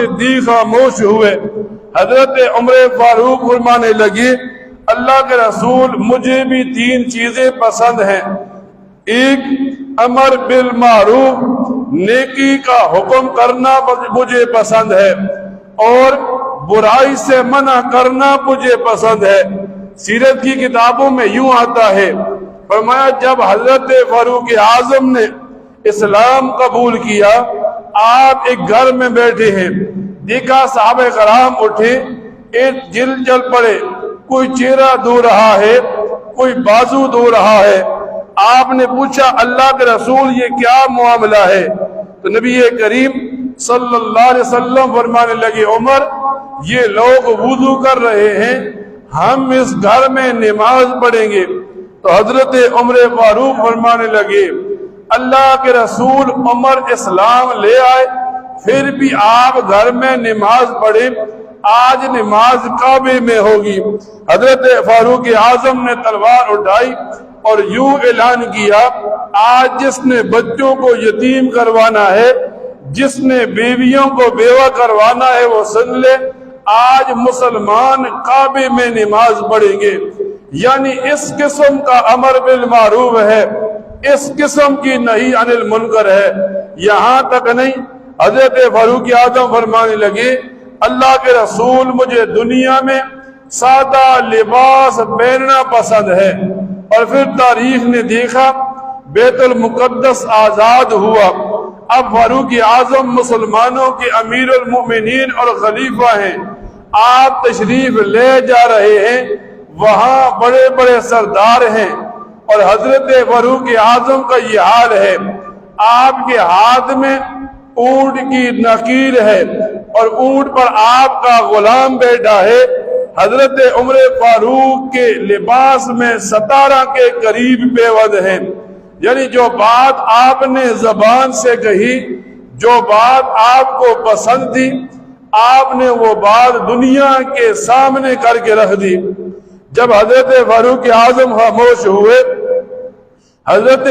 صدیق خاموش ہوئے۔ حضرت عمر فاروق فرمانے لگے اللہ کے رسول مجھے بھی تین چیزیں پسند ہیں، ایک امر بالمعروف نیکی کا حکم کرنا مجھے پسند ہے اور برائی سے منع کرنا مجھے پسند ہے۔ سیرت کی کتابوں میں یوں آتا ہے، فرمایا جب حضرت فاروق اعظم نے اسلام قبول کیا، آپ ایک گھر میں بیٹھے ہیں، دیکھا صحابہ کرام اٹھے، ایک جل جل پڑے، کوئی چہرہ دھو رہا ہے، کوئی بازو دھو رہا ہے۔ آپ نے پوچھا اللہ کے رسول یہ کیا معاملہ ہے؟ تو نبی کریم صلی اللہ علیہ وسلم فرمانے لگے عمر یہ لوگ وضو کر رہے ہیں، ہم اس گھر میں نماز پڑھیں گے۔ تو حضرت عمر فاروق فرمانے لگے اللہ کے رسول عمر اسلام لے آئے پھر بھی آپ گھر میں نماز پڑھیں، آج نماز کعبے میں ہوگی۔ حضرت فاروق اعظم نے تلوار اٹھائی اور یوں اعلان کیا آج جس نے بچوں کو یتیم کروانا ہے، جس نے بیویوں کو بیوہ کروانا ہے وہ سن لے، آج مسلمان کعبے میں نماز پڑھیں گے۔ یعنی اس قسم کا امر بالمعروف ہے، اس قسم کی نہی عن المنکر ہے۔ یہاں تک نہیں، حضرت فاروق اعظم فرمانے لگے اللہ کے رسول مجھے دنیا میں سادہ لباس پہننا پسند ہے، اور پھر تاریخ نے دیکھا بیت المقدس آزاد ہوا، اب فاروق اعظم مسلمانوں کے امیر المؤمنین اور خلیفہ ہیں، آپ تشریف لے جا رہے ہیں، وہاں بڑے بڑے سردار ہیں اور حضرت فاروق اعظم کا یہ حال ہے، آپ کے ہاتھ میں اونٹ کی نکیر ہے اور اونٹ پر آپ کا غلام بیٹھا ہے۔ حضرت عمر فاروق کے لباس میں 17 کے قریب پیوند ہیں، یعنی جو بات آپ نے زبان سے کہی، جو بات آپ کو پسند تھی، آپ نے وہ بات دنیا کے سامنے کر کے رکھ دی۔ جب حضرت فاروق اعظم خاموش ہوئے، حضرت